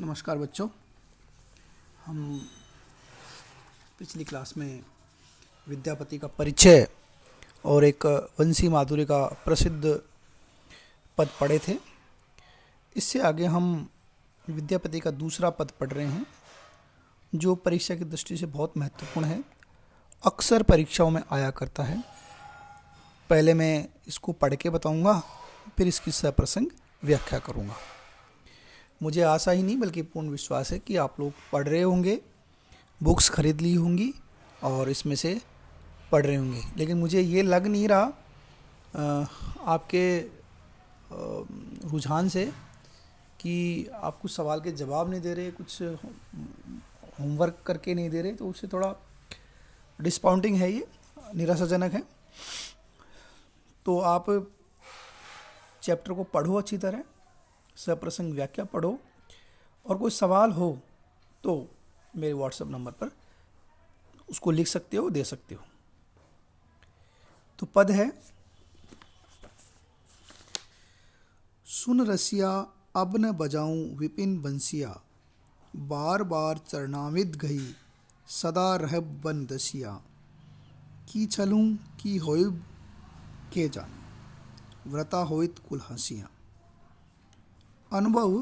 नमस्कार बच्चों। हम पिछली क्लास में विद्यापति का परिचय और एक वंशी माधुर्य का प्रसिद्ध पद पढ़े थे। इससे आगे हम विद्यापति का दूसरा पद पढ़ रहे हैं, जो परीक्षा की दृष्टि से बहुत महत्वपूर्ण है, अक्सर परीक्षाओं में आया करता है। पहले मैं इसको पढ़ के बताऊंगा, फिर इसकी सप्रसंग व्याख्या करूंगा। मुझे आशा ही नहीं बल्कि पूर्ण विश्वास है कि आप लोग पढ़ रहे होंगे, बुक्स खरीद ली होंगी और इसमें से पढ़ रहे होंगे। लेकिन मुझे ये लग नहीं रहा आपके रुझान से कि आप कुछ सवाल के जवाब नहीं दे रहे, कुछ होमवर्क करके नहीं दे रहे, तो उससे थोड़ा डिसअपॉइंटिंग है, ये निराशाजनक है। तो आप चैप्टर को पढ़ो अच्छी तरह, सप्रसंग व्याख्या पढ़ो, और कोई सवाल हो तो मेरे व्हाट्सएप नंबर पर उसको लिख सकते हो, दे सकते हो। तो पद है, सुन रसिया अब न बजाऊं विपिन बंसिया, बार बार चरणाविद गई सदा रहब बन दसिया, की चलूं की होइब के जाने, व्रता होइत कुल हंसिया। अनुभव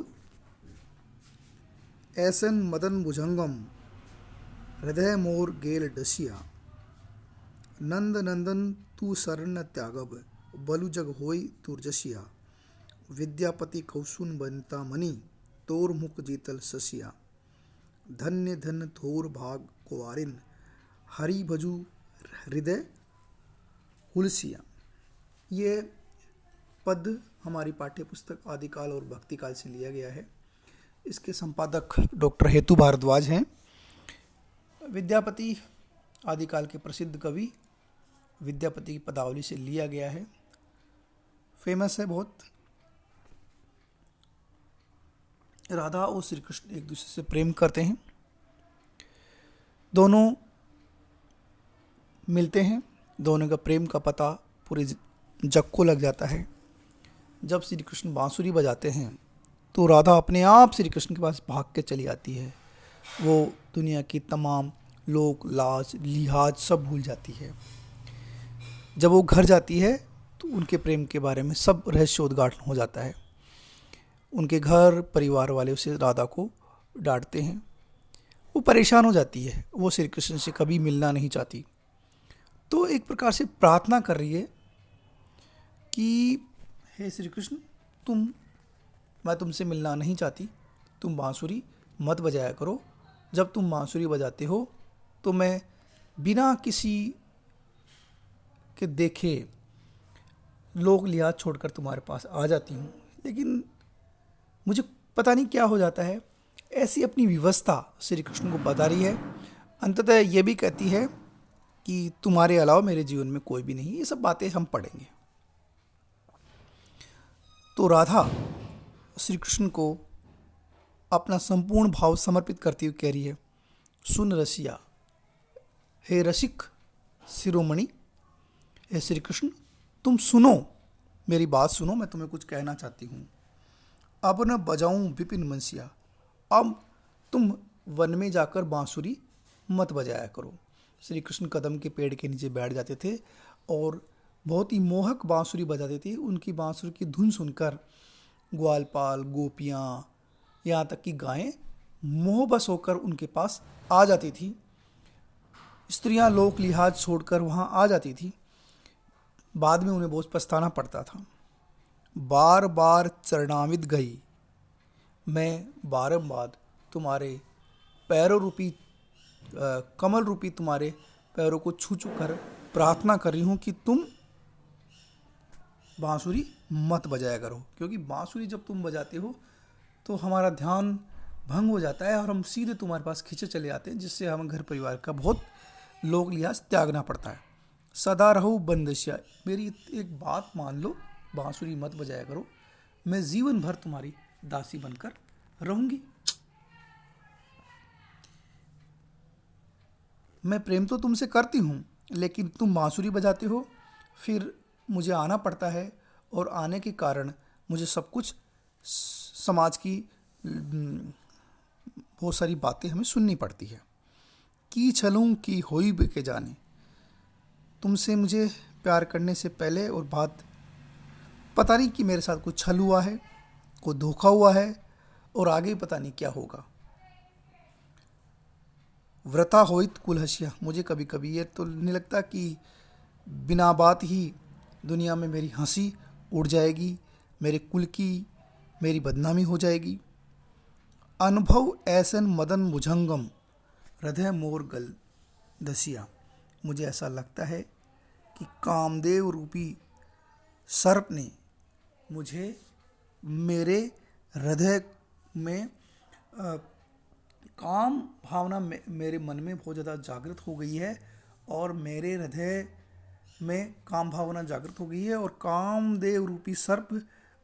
ऐसन मदन भुजंगम, हृदय मोर गेल डसिया, नंद नंदन तू शरण त्यागब, बलु जग होई तुरजसिया, विद्यापति कौसुन बनता मणि, तोर मुख जीतल ससिया, धन्य धन्य थोर भाग कुवारिन, हरि भजु हृदय हुलसिया। ये पद हमारी पाठ्य पुस्तक आदिकाल और भक्तिकाल से लिया गया है। इसके संपादक डॉक्टर हेतु भारद्वाज हैं। विद्यापति आदिकाल के प्रसिद्ध कवि, विद्यापति की पदावली से लिया गया है, फेमस है बहुत। राधा और श्री कृष्ण एक दूसरे से प्रेम करते हैं, दोनों मिलते हैं, दोनों का प्रेम का पता पूरे जग को लग जाता है। जब श्री कृष्ण बांसुरी बजाते हैं तो राधा अपने आप श्री कृष्ण के पास भाग के चली आती है। वो दुनिया की तमाम लोक लाज लिहाज सब भूल जाती है। जब वो घर जाती है तो उनके प्रेम के बारे में सब रहस्योद्घाटन हो जाता है। उनके घर परिवार वाले उसे राधा को डांटते हैं, वो परेशान हो जाती है, वो श्री कृष्ण से कभी मिलना नहीं चाहती। तो एक प्रकार से प्रार्थना कर रही है कि हे श्री कृष्ण, मैं तुमसे मिलना नहीं चाहती, तुम बांसुरी मत बजाया करो। जब तुम बांसुरी बजाते हो तो मैं बिना किसी के देखे लोक लिहाज छोड़कर तुम्हारे पास आ जाती हूँ। लेकिन मुझे पता नहीं क्या हो जाता है, ऐसी अपनी व्यवस्था श्री कृष्ण को बता रही है। अंततः ये भी कहती है कि तुम्हारे अलावा मेरे जीवन में कोई भी नहीं। ये सब बातें हम पढ़ेंगे। तो राधा श्री कृष्ण को अपना संपूर्ण भाव समर्पित करती हुई कह रही है, सुन रसिया, हे रसिक शिरोमणि, हे श्री कृष्ण, तुम सुनो, मेरी बात सुनो, मैं तुम्हें कुछ कहना चाहती हूँ। अब न बजाऊं विपिन बंसिया, अब तुम वन में जाकर बांसुरी मत बजाया करो। श्री कृष्ण कदम के पेड़ के नीचे बैठ जाते थे और बहुत ही मोहक बांसुरी बजाते थे। उनकी बांसुरी की धुन सुनकर ग्वालपाल, गोपियाँ, यहाँ तक कि गायें मोहबस होकर उनके पास आ जाती थी। स्त्रियाँ लोक लिहाज छोड़कर वहाँ आ जाती थी। बाद में उन्हें बहुत पछताना पड़ता था। बार बार चरणाविद गई, मैं बारंबार तुम्हारे पैरों रूपी कमल रूपी तुम्हारे पैरों को छू छू कर प्रार्थना कर रही हूँ कि तुम बांसुरी मत बजाया करो। क्योंकि बांसुरी जब तुम बजाते हो तो हमारा ध्यान भंग हो जाता है और हम सीधे तुम्हारे पास खींचे चले आते हैं, जिससे हमें घर परिवार का बहुत लोक लिहाज त्यागना पड़ता है। सदा रहो बंदशिया, मेरी एक बात मान लो, बांसुरी मत बजाया करो, मैं जीवन भर तुम्हारी दासी बनकर रहूंगी। मैं प्रेम तो तुमसे करती हूँ, लेकिन तुम बांसुरी बजाते हो, फिर मुझे आना पड़ता है, और आने के कारण मुझे सब कुछ समाज की बहुत सारी बातें हमें सुननी पड़ती है। की छलूं की होई के जाने, तुमसे मुझे प्यार करने से पहले और बाद पता नहीं कि मेरे साथ कुछ छल हुआ है, कोई धोखा हुआ है, और आगे पता नहीं क्या होगा। व्रता होइत कुल हसिया, मुझे कभी कभी ये तो नहीं लगता कि बिना बात ही दुनिया में मेरी हंसी उड़ जाएगी, मेरे कुल की मेरी बदनामी हो जाएगी। अनुभव ऐसन मदन भुजंगम, हृदय मोर गल दसिया, मुझे ऐसा लगता है कि कामदेव रूपी सर्प ने मुझे मेरे हृदय में काम भावना मेरे मन में बहुत ज़्यादा जागृत हो गई है, और मेरे हृदय में काम भावना जागृत हो गई है, और कामदेव रूपी सर्प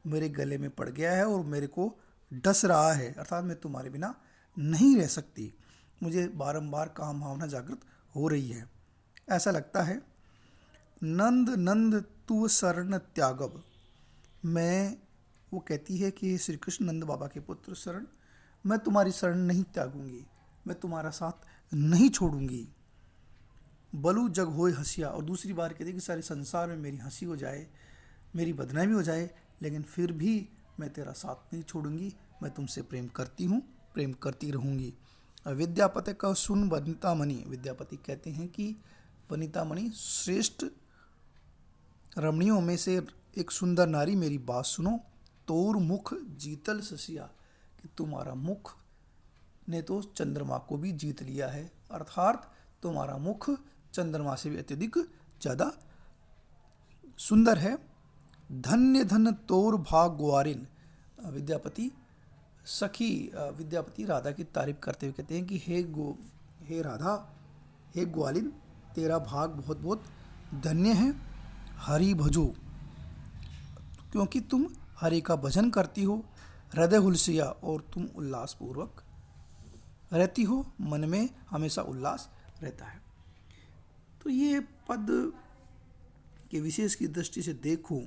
मेरे गले में पड़ गया है और मेरे को डस रहा है, अर्थात मैं तुम्हारे बिना नहीं रह सकती। मुझे बारंबार काम भावना जागृत हो रही है। ऐसा लगता है नंद नंद तू शरण त्यागब, मैं, वो कहती है कि श्री कृष्ण नंद बाबा के पुत्र शरण, मैं तुम्हारी शरण नहीं त्यागूंगी, मैं तुम्हारा साथ नहीं छोड़ूंगी। बलू जग होए हंसिया, और दूसरी बार कहती है कि सारे संसार में मेरी हंसी हो जाए, मेरी बदनामी हो जाए, लेकिन फिर भी मैं तेरा साथ नहीं छोड़ूंगी, मैं तुमसे प्रेम करती हूँ, प्रेम करती रहूँगी। विद्यापति का सुन वनिता मणि, विद्यापति कहते हैं कि वनिता मणि श्रेष्ठ रमणियों में से एक सुंदर नारी, मेरी बात सुनो। तोर मुख जीतल ससिया, कि तुम्हारा मुख ने तो चंद्रमा को भी जीत लिया है, अर्थात तुम्हारा मुख चंद्रमा से भी अत्यधिक ज़्यादा सुंदर है। धन्य धन तोर भाग ग्वारिन, विद्यापति सखी विद्यापति राधा की तारीफ करते हुए कहते हैं कि हे राधा, हे ग्वालिन, तेरा भाग बहुत बहुत धन्य है। हरि भजो, क्योंकि तुम हरि का भजन करती हो। हृदय हुलसिया, और तुम उल्लासपूर्वक रहती हो, मन में हमेशा उल्लास रहता है। तो ये पद के विशेष की दृष्टि से देखूं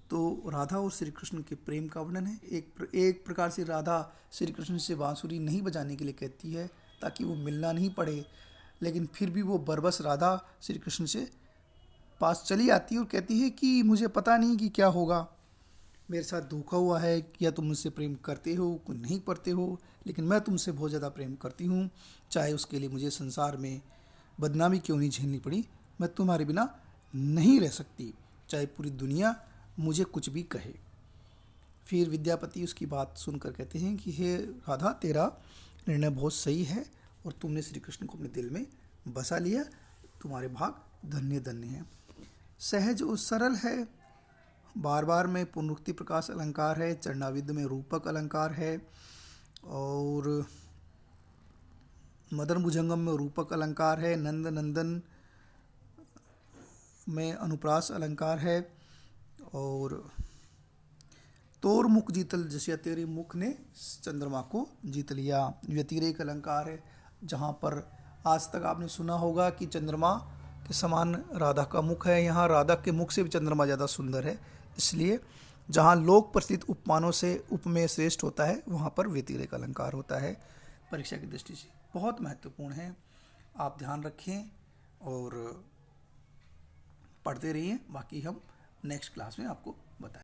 तो राधा और श्री कृष्ण के प्रेम का वर्णन है। एक प्रकार से राधा श्री कृष्ण से बांसुरी नहीं बजाने के लिए कहती है ताकि वो मिलना नहीं पड़े, लेकिन फिर भी वो बरबस राधा श्री कृष्ण से पास चली आती है और कहती है कि मुझे पता नहीं कि क्या होगा, मेरे साथ धोखा हुआ है, या तुम मुझसे प्रेम करते हो कि नहीं करते हो, लेकिन मैं तुमसे बहुत ज़्यादा प्रेम करती हूँ, चाहे उसके लिए मुझे संसार में बदनामी क्यों नहीं झेलनी पड़ी, मैं तुम्हारे बिना नहीं रह सकती, चाहे पूरी दुनिया मुझे कुछ भी कहे। फिर विद्यापति उसकी बात सुनकर कहते हैं कि हे राधा, तेरा निर्णय बहुत सही है और तुमने श्री कृष्ण को अपने दिल में बसा लिया, तुम्हारे भाग धन्य धन्य हैं। सहज और सरल है, बार बार में पुनरुक्ति प्रकाश अलंकार है, चरणाविद में रूपक अलंकार है, और मदन भुजंगम में रूपक अलंकार है, नंद नंदन में अनुप्रास अलंकार है, और तोर मुख जीतल जैसे तेरे मुख ने चंद्रमा को जीत लिया व्यतिरेक अलंकार है, जहाँ पर आज तक आपने सुना होगा कि चंद्रमा के समान राधा का मुख है, यहाँ राधा के मुख से भी चंद्रमा ज़्यादा सुंदर है, इसलिए जहाँ लोक प्रसिद्ध उपमानों से उपमेय श्रेष्ठ होता है वहाँ पर व्यतिरेक अलंकार होता है। परीक्षा की दृष्टि से बहुत महत्वपूर्ण है, आप ध्यान रखें और पढ़ते रहिए। बाकी हम नेक्स्ट क्लास में आपको बताएं।